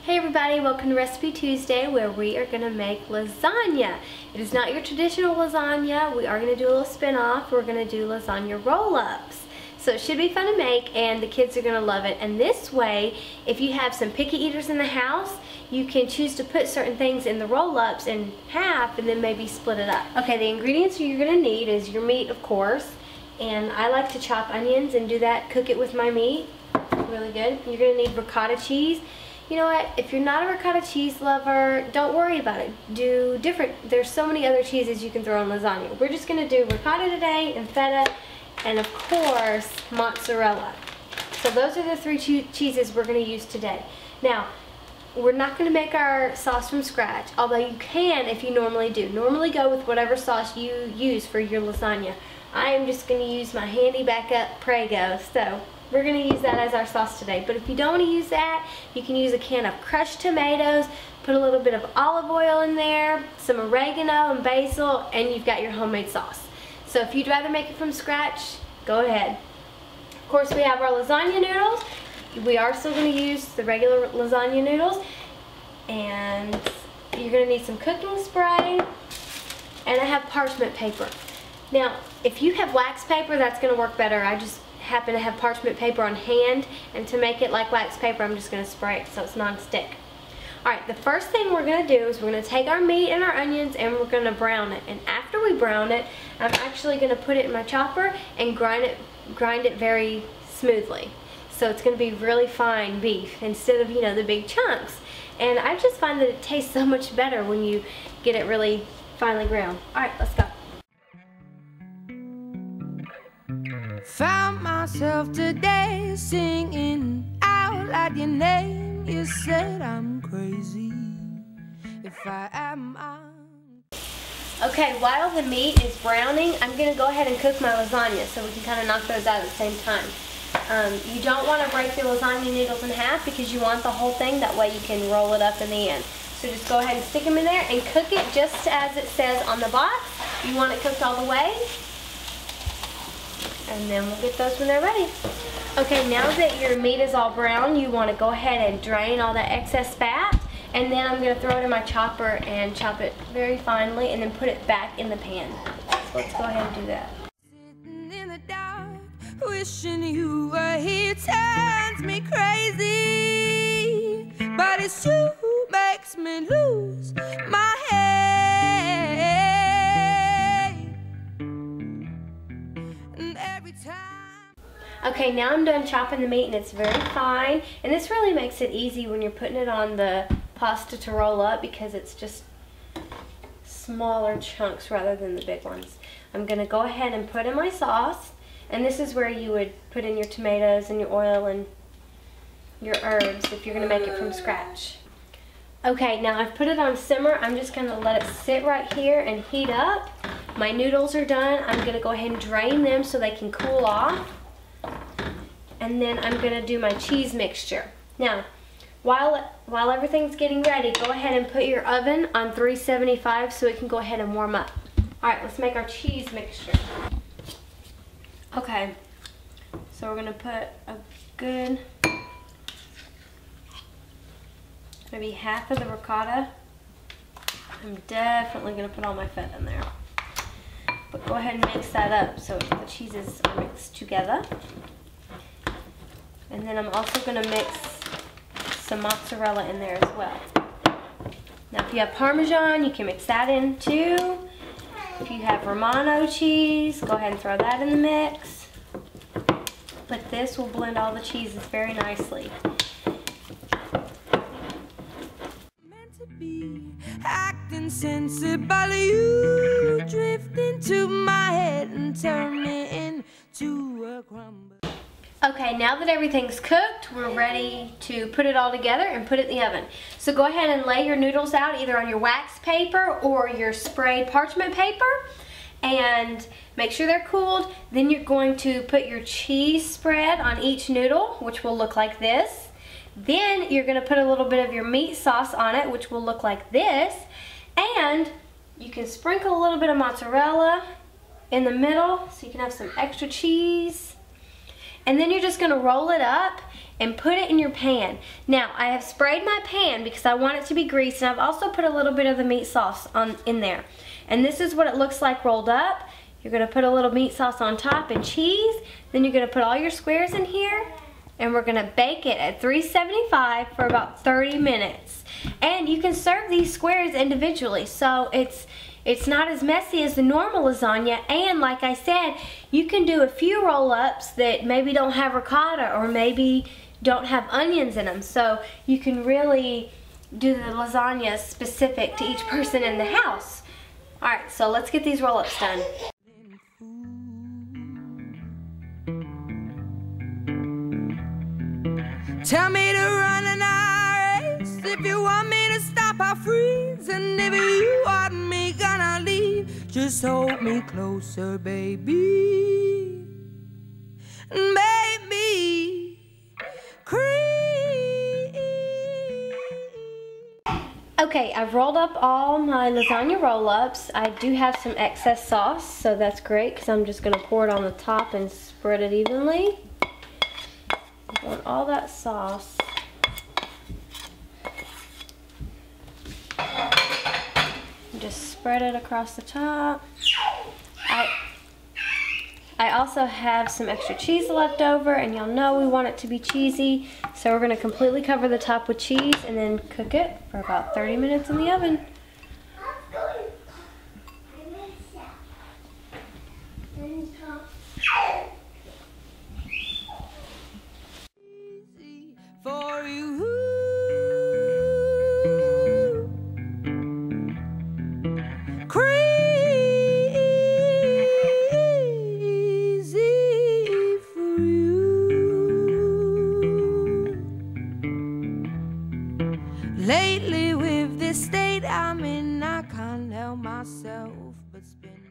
Hey everybody, welcome to Recipe Tuesday where we are going to make lasagna. It is not your traditional lasagna. We are going to do a little spin-off. We're going to do lasagna roll-ups. So it should be fun to make and the kids are going to love it. And this way, if you have some picky eaters in the house, you can choose to put certain things in the roll-ups in half and then maybe split it up. Okay, the ingredients you're going to need is your meat, of course. And I like to chop onions and do that, cook it with my meat. Really good. You're going to need ricotta cheese. You know what, if you're not a ricotta cheese lover, don't worry about it. Do different, there's so many other cheeses you can throw in lasagna. We're just going to do ricotta today and feta and of course mozzarella. So those are the three cheeses we're going to use today. Now, we're not going to make our sauce from scratch, although you can if you normally do. Normally go with whatever sauce you use for your lasagna. I am just going to use my handy backup Prego, so we're going to use that as our sauce today. But if you don't want to use that, you can use a can of crushed tomatoes, put a little bit of olive oil in there, some oregano and basil, and you've got your homemade sauce. So if you'd rather make it from scratch, go ahead. Of course, we have our lasagna noodles. We are still going to use the regular lasagna noodles. And you're going to need some cooking spray. And I have parchment paper. Now, if you have wax paper, that's going to work better. I just happen to have parchment paper on hand, and to make it like wax paper, I'm just going to spray it so it's non-stick. Alright, the first thing we're going to do is we're going to take our meat and our onions and we're going to brown it. And after we brown it, I'm actually going to put it in my chopper and grind it very smoothly. So it's going to be really fine beef instead of, you know, the big chunks. And I just find that it tastes so much better when you get it really finely ground. Alright, let's go. Found myself today singing out loud your name. You said I'm crazy if I am. Okay, while the meat is browning, I'm going to go ahead and cook my lasagna so we can kind of knock those out at the same time. You don't want to break the lasagna noodles in half because you want the whole thing. That way you can roll it up in the end. So just go ahead and stick them in there and cook it just as it says on the box. You want it cooked all the way. And then we'll get those when they're ready. Okay, now that your meat is all brown, you want to go ahead and drain all that excess fat. And then I'm going to throw it in my chopper and chop it very finely and then put it back in the pan. So let's go ahead and do that. Sitting in the dark, wishing you were here turns me crazy. But it's you who makes me lose my head. Okay, now I'm done chopping the meat and it's very fine. And this really makes it easy when you're putting it on the pasta to roll up because it's just smaller chunks rather than the big ones. I'm going to go ahead and put in my sauce. And this is where you would put in your tomatoes and your oil and your herbs if you're going to make it from scratch. Okay, now I've put it on simmer. I'm just going to let it sit right here and heat up. My noodles are done. I'm going to go ahead and drain them so they can cool off. And then I'm going to do my cheese mixture. Now, while everything's getting ready, go ahead and put your oven on 375 so it can go ahead and warm up. Alright, let's make our cheese mixture. Okay, so we're going to put a good, maybe half of the ricotta. I'm definitely going to put all my feta in there. But go ahead and mix that up so the cheeses are mixed together. And then I'm also going to mix some mozzarella in there as well. Now if you have Parmesan, you can mix that in too. If you have Romano cheese, go ahead and throw that in the mix. But this will blend all the cheeses very nicely. Meant to be acting sensible, you drift into my head and turn me into a crumble. Okay, now that everything's cooked, we're ready to put it all together and put it in the oven. So go ahead and lay your noodles out either on your wax paper or your sprayed parchment paper and make sure they're cooled. Then you're going to put your cheese spread on each noodle, which will look like this. Then you're going to put a little bit of your meat sauce on it, which will look like this. And you can sprinkle a little bit of mozzarella in the middle so you can have some extra cheese. And then you're just going to roll it up and put it in your pan. Now, I have sprayed my pan because I want it to be greased, and I've also put a little bit of the meat sauce in there. And this is what it looks like rolled up. You're gonna put a little meat sauce on top and cheese. Then you're gonna put all your squares in here, and we're gonna bake it at 375 for about 30 minutes. And you can serve these squares individually, so it's not as messy as the normal lasagna, and like I said, you can do a few roll-ups that maybe don't have ricotta or maybe don't have onions in them, so you can really do the lasagna specific to each person in the house. Alright, so let's get these roll-ups done. Tell me to run and I race. If you want me to stop, I'll freeze. And if you want me gonna leave, just hold me closer, baby. And baby, Okay, I've rolled up all my lasagna roll-ups. I do have some excess sauce, so that's great because I'm just gonna pour it on the top and spread it evenly. I want all that sauce. Just spread it across the top. I also have some extra cheese left over, and y'all know we want it to be cheesy, so we're gonna completely cover the top with cheese and then cook it for about 30 minutes in the oven. for you. Crazy for you. Lately with this state I'm in, I can't help myself but spend